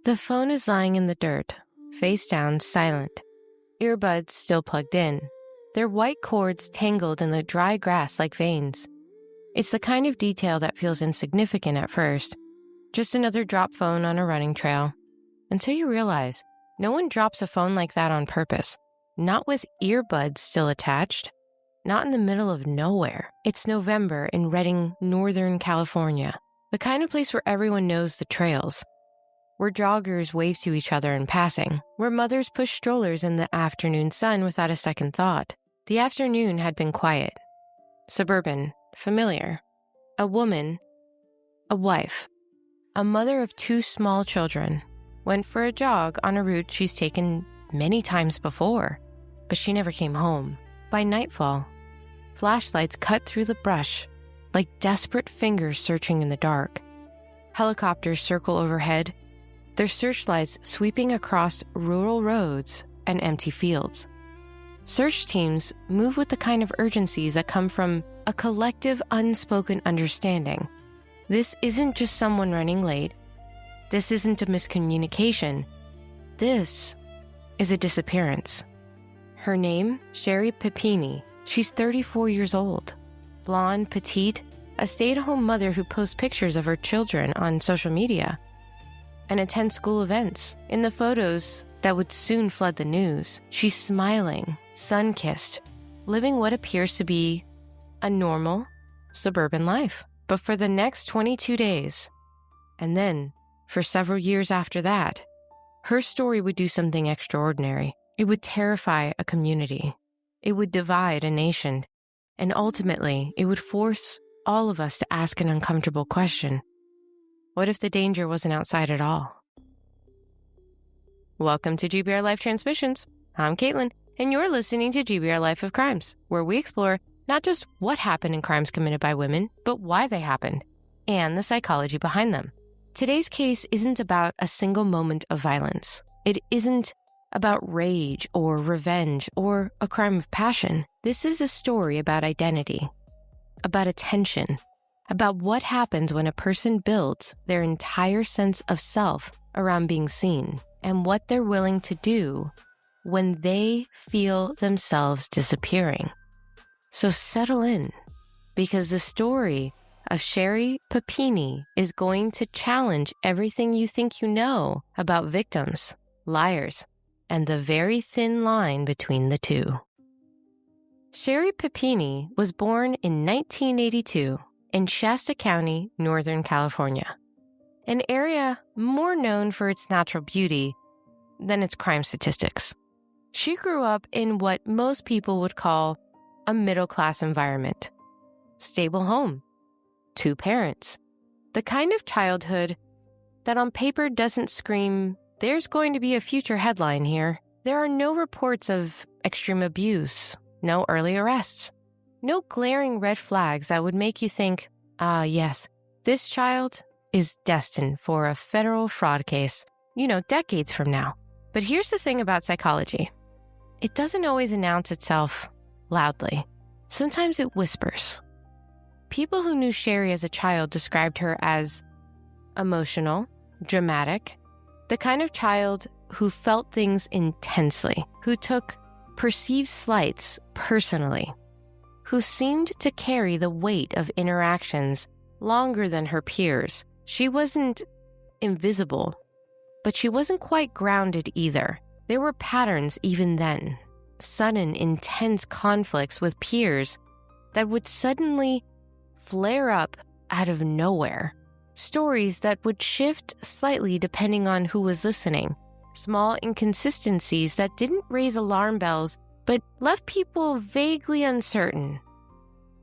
The phone is lying in the dirt, face down, silent. Earbuds still plugged in. Their white cords tangled in the dry grass like veins. It's the kind of detail that feels insignificant at first. Just another drop phone on a running trail. Until you realize, no one drops a phone like that on purpose. Not with earbuds still attached. Not in the middle of nowhere. It's November in Redding, Northern California. The kind of place where everyone knows the trails. Where joggers wave to each other in passing. Where mothers push strollers in the afternoon sun without a second thought. The afternoon had been quiet. Suburban. Familiar. A woman. A wife. A mother of 2 small children. Went for a jog on a route she's taken many times before. But she never came home. By nightfall, flashlights cut through the brush like desperate fingers searching in the dark. Helicopters circle overhead, their searchlights sweeping across rural roads and empty fields. Search teams move with the kind of urgencies that come from a collective unspoken understanding. This isn't just someone running late. This isn't a miscommunication. This is a disappearance. Her name, Sherri Papini. She's 34 years old. Blonde, petite, a stay-at-home mother who posts pictures of her children on social media and attends school events. In the photos that would soon flood the news, she's smiling, sun-kissed, living what appears to be a normal suburban life. But for the next 22 days, and then for several years after that, her story would do something extraordinary. It would terrify a community. It would divide a nation. And ultimately, it would force all of us to ask an uncomfortable question. What if the danger wasn't outside at all? Welcome to GBR Life Transmissions. I'm Caitlin, and you're listening to GBR Life of Crimes, where we explore not just what happened in crimes committed by women, but why they happened, and the psychology behind them. Today's case isn't about a single moment of violence. It isn't about rage or revenge or a crime of passion. This is a story about identity, about attention, about what happens when a person builds their entire sense of self around being seen, and what they're willing to do when they feel themselves disappearing. So settle in, because the story of Sherri Papini is going to challenge everything you think you know about victims, liars, and the very thin line between the two. Sherri Papini was born in 1982 in Shasta County, Northern California, an area more known for its natural beauty than its crime statistics. She grew up in what most people would call a middle-class environment. Stable home, 2 parents, the kind of childhood that on paper doesn't scream, there's going to be a future headline here. There are no reports of extreme abuse, no early arrests, no glaring red flags that would make you think, yes, this child is destined for a federal fraud case, decades from now. But here's the thing about psychology. It doesn't always announce itself loudly. Sometimes it whispers. People who knew Sherri as a child described her as emotional, dramatic, the kind of child who felt things intensely, who took perceived slights personally, who seemed to carry the weight of interactions longer than her peers. She wasn't invisible, but she wasn't quite grounded either. There were patterns even then, sudden, intense conflicts with peers that would suddenly flare up out of nowhere. Stories that would shift slightly depending on who was listening. Small inconsistencies that didn't raise alarm bells, but left people vaguely uncertain.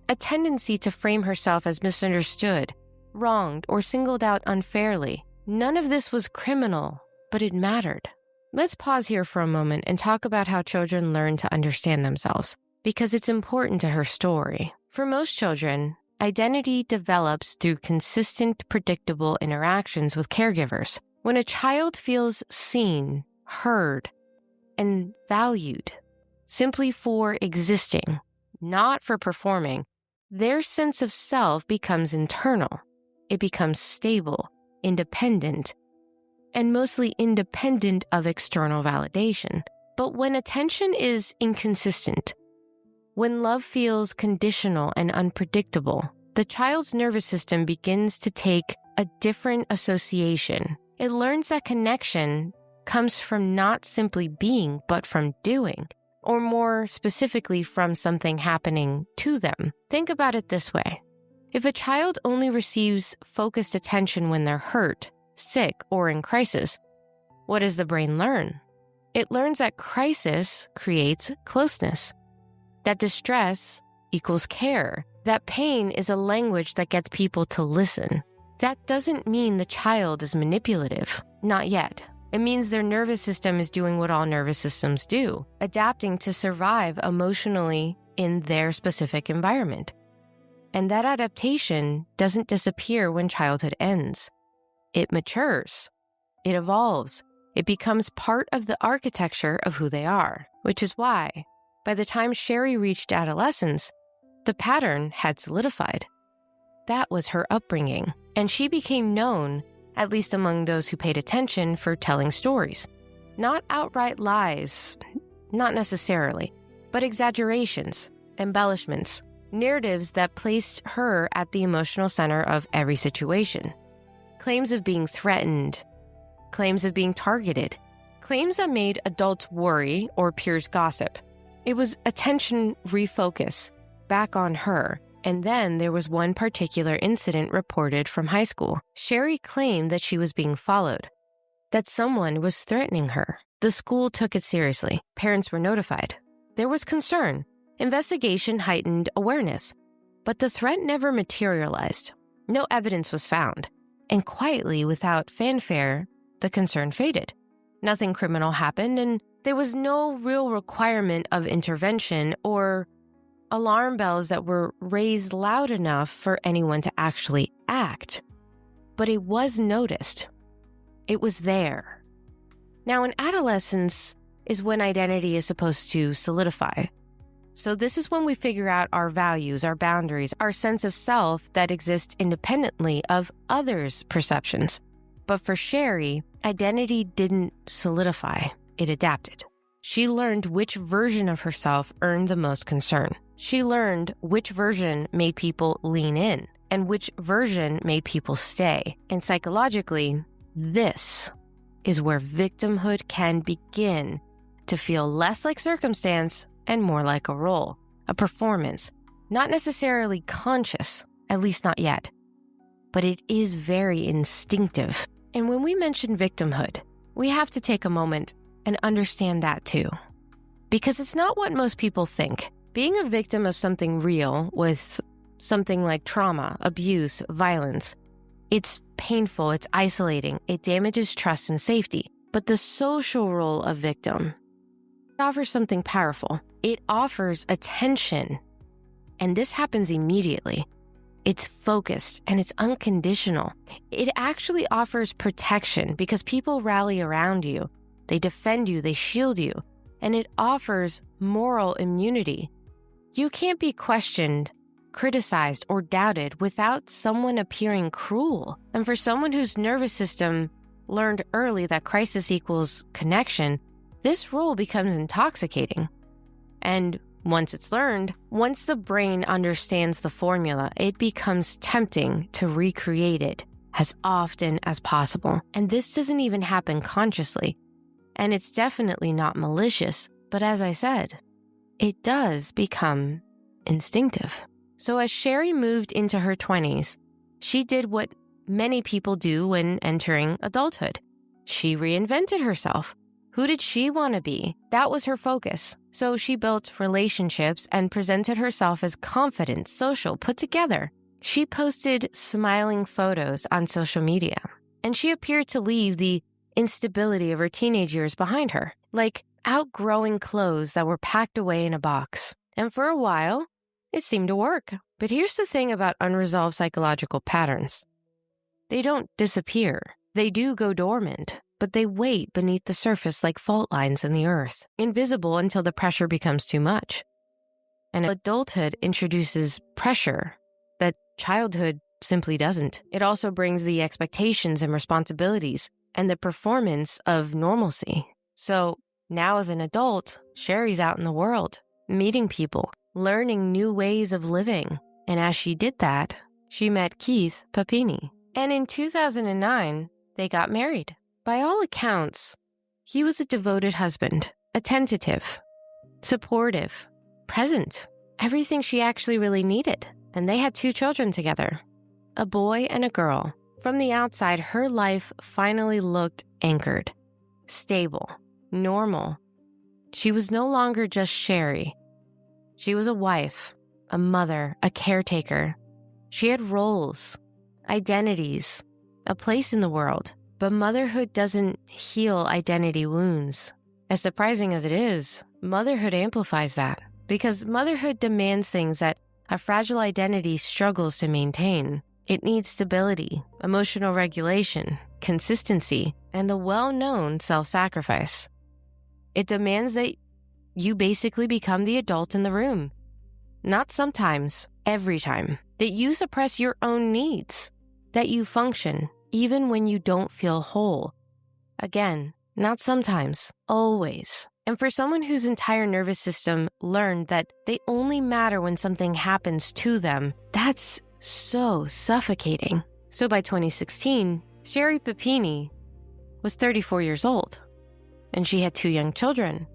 A tendency to frame herself as misunderstood, wronged, or singled out unfairly. None of this was criminal, but it mattered. Let's pause here for a moment and talk about how children learn to understand themselves, because it's important to her story. For most children, identity develops through consistent, predictable interactions with caregivers. When a child feels seen, heard, and valued simply for existing, not for performing, their sense of self becomes internal. It becomes stable, independent, and mostly independent of external validation. But when attention is inconsistent, when love feels conditional and unpredictable, the child's nervous system begins to take a different association. It learns that connection comes from not simply being, but from doing, or more specifically, from something happening to them. Think about it this way. If a child only receives focused attention when they're hurt, sick, or in crisis, what does the brain learn? It learns that crisis creates closeness, that distress equals care, that pain is a language that gets people to listen. That doesn't mean the child is manipulative. Not yet. It means their nervous system is doing what all nervous systems do, adapting to survive emotionally in their specific environment. And that adaptation doesn't disappear when childhood ends. It matures. It evolves. It becomes part of the architecture of who they are, which is why, by the time Sherri reached adolescence, the pattern had solidified. That was her upbringing, and she became known, at least among those who paid attention, for telling stories. Not outright lies, not necessarily, but exaggerations, embellishments, narratives that placed her at the emotional center of every situation. Claims of being threatened, claims of being targeted, claims that made adults worry or peers gossip. It was attention refocus back on her. And then there was one particular incident reported from high school. Sherri claimed that she was being followed, that someone was threatening her. The school took it seriously. Parents were notified. There was concern. Investigation heightened awareness. But the threat never materialized. No evidence was found. And quietly, without fanfare, the concern faded. Nothing criminal happened, and there was no real requirement of intervention or alarm bells that were raised loud enough for anyone to actually act. But it was noticed. It was there. Now, in adolescence is when identity is supposed to solidify. So this is when we figure out our values, our boundaries, our sense of self that exists independently of others' perceptions. But for Sherri, identity didn't solidify. It adapted. She learned which version of herself earned the most concern. She learned which version made people lean in and which version made people stay. And psychologically, this is where victimhood can begin to feel less like circumstance and more like a role, a performance, not necessarily conscious, at least not yet. But it is very instinctive. And when we mention victimhood, we have to take a moment and understand that too. Because it's not what most people think. Being a victim of something real with something like trauma, abuse, violence, it's painful, it's isolating, it damages trust and safety. But the social role of victim offers something powerful. It offers attention, and this happens immediately. It's focused and it's unconditional. It actually offers protection because people rally around you. They defend you, they shield you, and it offers moral immunity. You can't be questioned, criticized, or doubted without someone appearing cruel. And for someone whose nervous system learned early that crisis equals connection, this role becomes intoxicating. And once it's learned, once the brain understands the formula, it becomes tempting to recreate it as often as possible. And this doesn't even happen consciously. And it's definitely not malicious. But as I said, it does become instinctive. So as Sherri moved into her 20s, she did what many people do when entering adulthood. She reinvented herself. Who did she want to be? That was her focus. So she built relationships and presented herself as confident, social, put together. She posted smiling photos on social media, and she appeared to leave the instability of her teenage years behind her, like outgrowing clothes that were packed away in a box. And for a while, it seemed to work. But here's the thing about unresolved psychological patterns. They don't disappear. They do go dormant, but they wait beneath the surface like fault lines in the earth, invisible until the pressure becomes too much. And adulthood introduces pressure that childhood simply doesn't. It also brings the expectations and responsibilities and the performance of normalcy. So now as an adult, Sherri's out in the world, meeting people, learning new ways of living. And as she did that, she met Keith Papini. And in 2009, they got married. By all accounts, he was a devoted husband, attentive, supportive, present, everything she actually really needed. And they had 2 children together, a boy and a girl. From the outside, her life finally looked anchored, stable, normal. She was no longer just Sherri. She was a wife, a mother, a caretaker. She had roles, identities, a place in the world. But motherhood doesn't heal identity wounds. As surprising as it is, motherhood amplifies that, because motherhood demands things that a fragile identity struggles to maintain. It needs stability, emotional regulation, consistency, and the well-known self-sacrifice. It demands that you basically become the adult in the room. Not sometimes, every time. That you suppress your own needs. That you function, even when you don't feel whole. Again, not sometimes, always. And for someone whose entire nervous system learned that they only matter when something happens to them, that's so suffocating. So by 2016, Sherri Papini was 34 years old, and she had 2 young children.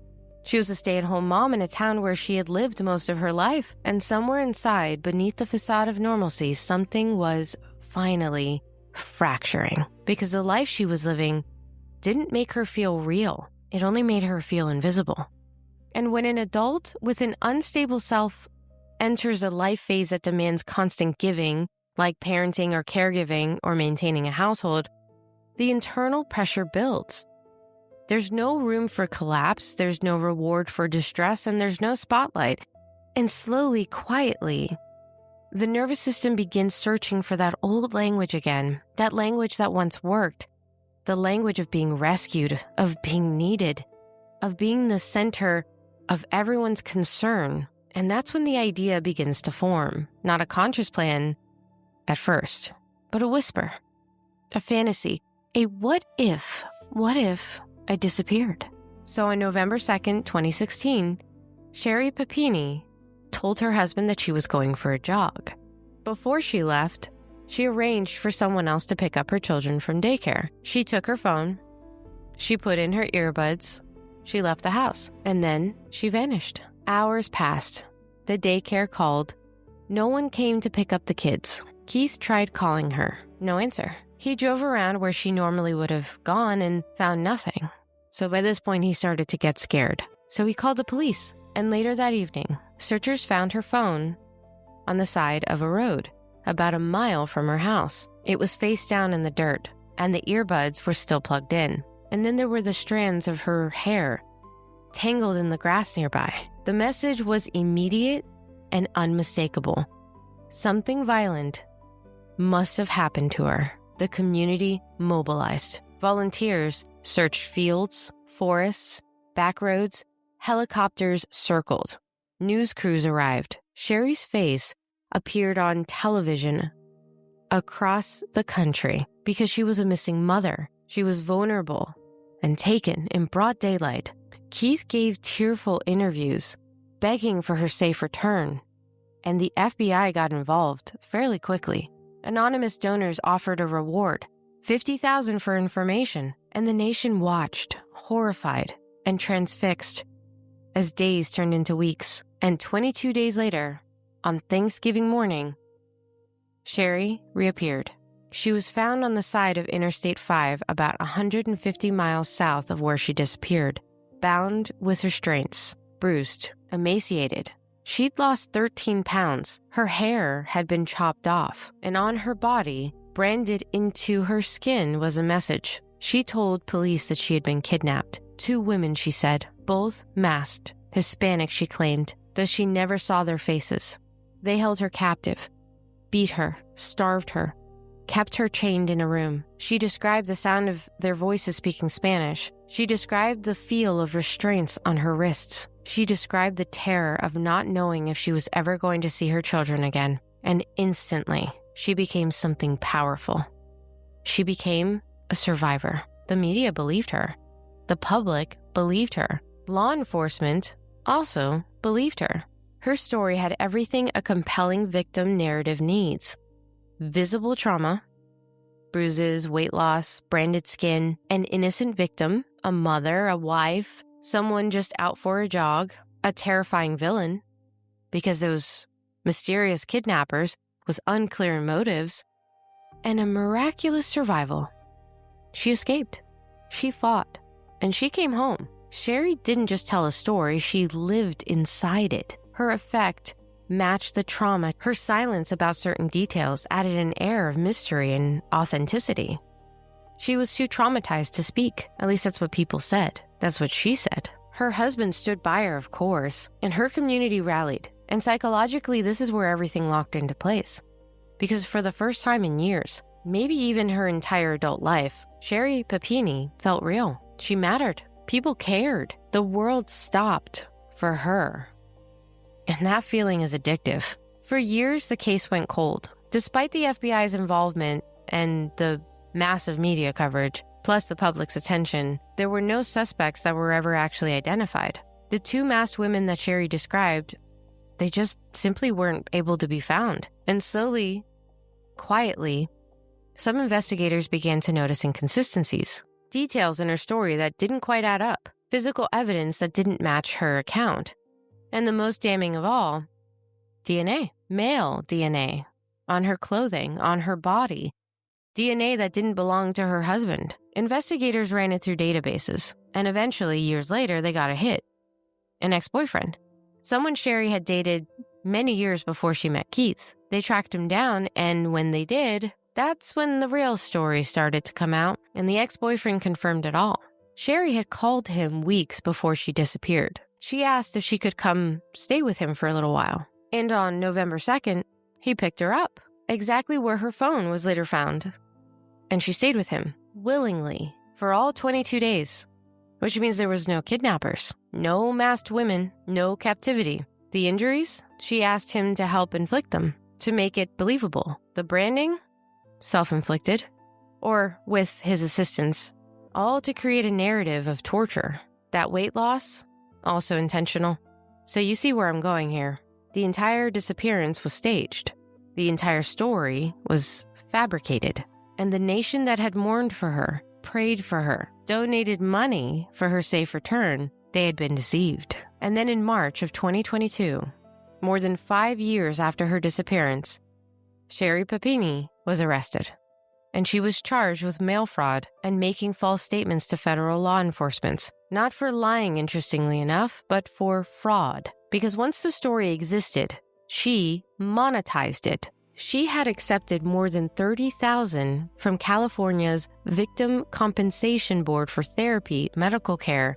She was a stay-at-home mom in a town where she had lived most of her life, and somewhere inside, beneath the facade of normalcy, something was finally fracturing, because the life she was living didn't make her feel real. It only made her feel invisible. And when an adult with an unstable self enters a life phase that demands constant giving, like parenting or caregiving or maintaining a household, the internal pressure builds. There's no room for collapse, there's no reward for distress, and there's no spotlight. And slowly, quietly, the nervous system begins searching for that old language again, that language that once worked, the language of being rescued, of being needed, of being the center of everyone's concern. And that's when the idea begins to form, not a conscious plan at first, but a whisper, a fantasy, a what if I disappeared? So on November 2nd, 2016, Sherri Papini told her husband that she was going for a jog. Before she left, she arranged for someone else to pick up her children from daycare. She took her phone, she put in her earbuds, she left the house, and then she vanished. Hours passed. The daycare called. No one came to pick up the kids. Keith tried calling her. No answer. He drove around where she normally would have gone and found nothing. So by this point, he started to get scared. So he called the police. And later that evening, searchers found her phone on the side of a road, about a mile from her house. It was face down in the dirt, and the earbuds were still plugged in. And then there were the strands of her hair tangled in the grass nearby. The message was immediate and unmistakable. Something violent must have happened to her. The community mobilized. Volunteers searched fields, forests, back roads. Helicopters circled. News crews arrived. Sherri's face appeared on television across the country because she was a missing mother. She was vulnerable and taken in broad daylight. Keith gave tearful interviews, begging for her safe return, and the FBI got involved fairly quickly. Anonymous donors offered a reward, $50,000 for information, and the nation watched, horrified and transfixed, as days turned into weeks. And 22 days later, on Thanksgiving morning, Sherri reappeared. She was found on the side of Interstate 5, about 150 miles south of where she disappeared, bound with restraints, bruised, emaciated. She'd lost 13 pounds. Her hair had been chopped off, and on her body, branded into her skin, was a message. She told police that she had been kidnapped. 2 women, she said, both masked, Hispanic, she claimed, though she never saw their faces. They held her captive, beat her, starved her, kept her chained in a room. She described the sound of their voices speaking Spanish. She described the feel of restraints on her wrists. She described the terror of not knowing if she was ever going to see her children again. And instantly, she became something powerful. She became a survivor. The media believed her. The public believed her. Law enforcement also believed her. Her story had everything a compelling victim narrative needs: visible trauma, bruises, weight loss, branded skin, an innocent victim, a mother, a wife, someone just out for a jog, a terrifying villain, because those mysterious kidnappers with unclear motives, and a miraculous survival. She escaped. She fought. And she came home. Sherri didn't just tell a story, she lived inside it. Her effect matched the trauma. Her silence about certain details added an air of mystery and authenticity. She was too traumatized to speak. At least that's what people said. That's what she said. Her husband stood by her, of course, and her community rallied. And psychologically, this is where everything locked into place. Because for the first time in years, maybe even her entire adult life, Sherri Papini felt real. She mattered. People cared. The world stopped for her. And that feeling is addictive. For years, the case went cold. Despite the FBI's involvement and the massive media coverage, plus the public's attention, there were no suspects that were ever actually identified. The two masked women that Sherri described, they just simply weren't able to be found. And slowly, quietly, some investigators began to notice inconsistencies, details in her story that didn't quite add up, physical evidence that didn't match her account. And the most damning of all, DNA, male DNA, on her clothing, on her body, DNA that didn't belong to her husband. Investigators ran it through databases, and eventually, years later, they got a hit. An ex-boyfriend. Someone Sherri had dated many years before she met Keith. They tracked him down, and when they did, that's when the real story started to come out, and the ex-boyfriend confirmed it all. Sherri had called him weeks before she disappeared. She asked if she could come stay with him for a little while. And on November 2nd, he picked her up, exactly where her phone was later found. And she stayed with him, willingly, for all 22 days. Which means there was no kidnappers, no masked women, no captivity. The injuries? She asked him to help inflict them, to make it believable. The branding? Self-inflicted. Or with his assistance. All to create a narrative of torture. That weight loss? Also intentional. So you see where I'm going here. The entire disappearance was staged. The entire story was fabricated. And the nation that had mourned for her, prayed for her, donated money for her safe return, they had been deceived. And then in March of 2022, more than 5 years after her disappearance, Sherri Papini was arrested. And she was charged with mail fraud and making false statements to federal law enforcement. Not for lying, interestingly enough, but for fraud. Because once the story existed, she monetized it. She had accepted more than $30,000 from California's Victim Compensation Board for therapy, medical care,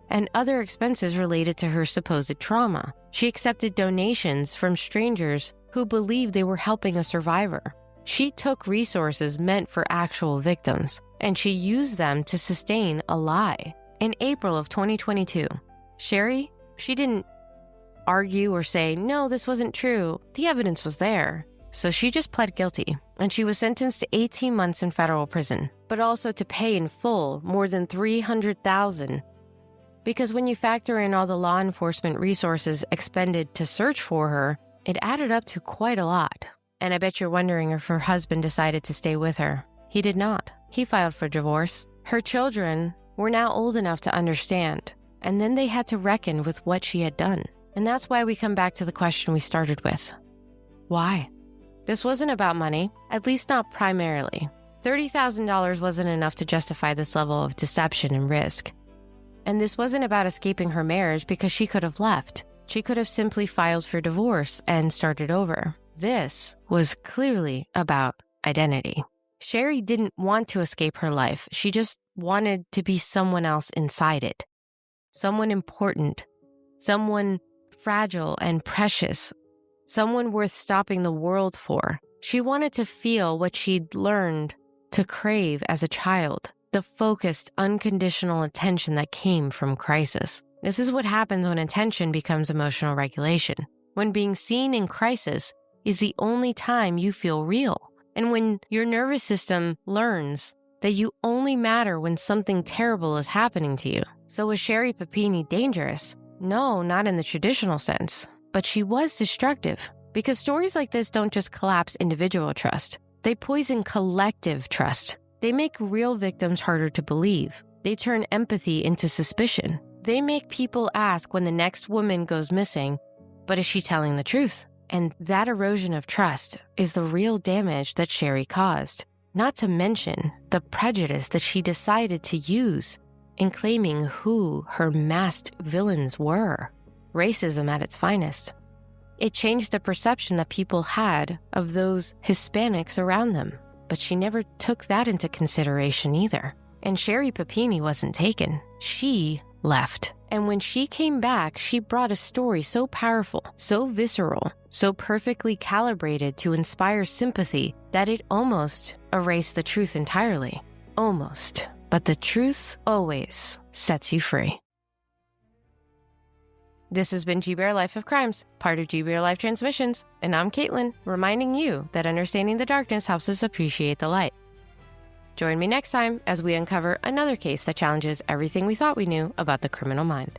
and other expenses related to her supposed trauma. She accepted donations from strangers who believed they were helping a survivor. She took resources meant for actual victims, and she used them to sustain a lie. In April of 2022, Sherri, she didn't argue or say, no, this wasn't true. The evidence was there. So she just pled guilty, and she was sentenced to 18 months in federal prison, but also to pay in full more than $300,000. Because when you factor in all the law enforcement resources expended to search for her, it added up to quite a lot. And I bet you're wondering if her husband decided to stay with her. He did not. He filed for divorce. Her children were now old enough to understand, and then they had to reckon with what she had done. And that's why we come back to the question we started with. Why? This wasn't about money, at least not primarily. $30,000 wasn't enough to justify this level of deception and risk. And this wasn't about escaping her marriage because she could have left. She could have simply filed for divorce and started over. This was clearly about identity. Sherri didn't want to escape her life. She just wanted to be someone else inside it. Someone important. Someone fragile and precious. Someone worth stopping the world for. She wanted to feel what she'd learned to crave as a child. The focused, unconditional attention that came from crisis. This is what happens when attention becomes emotional regulation. When being seen in crisis is the only time you feel real. And when your nervous system learns that you only matter when something terrible is happening to you. So was Sherri Papini dangerous? No, not in the traditional sense. But she was destructive, because stories like this don't just collapse individual trust. They poison collective trust. They make real victims harder to believe. They turn empathy into suspicion. They make people ask when the next woman goes missing, but is she telling the truth? And that erosion of trust is the real damage that Sherri caused. Not to mention the prejudice that she decided to use in claiming who her masked villains were. Racism at its finest. It changed the perception that people had of those Hispanics around them. But she never took that into consideration either. And Sherri Papini wasn't taken. She left. And when she came back, she brought a story so powerful, so visceral, so perfectly calibrated to inspire sympathy that it almost erased the truth entirely. Almost. But the truth always sets you free. This has been GBRLIFE of Crimes, part of GBRLIFE Transmissions, and I'm Caitlin, reminding you that understanding the darkness helps us appreciate the light. Join me next time as we uncover another case that challenges everything we thought we knew about the criminal mind.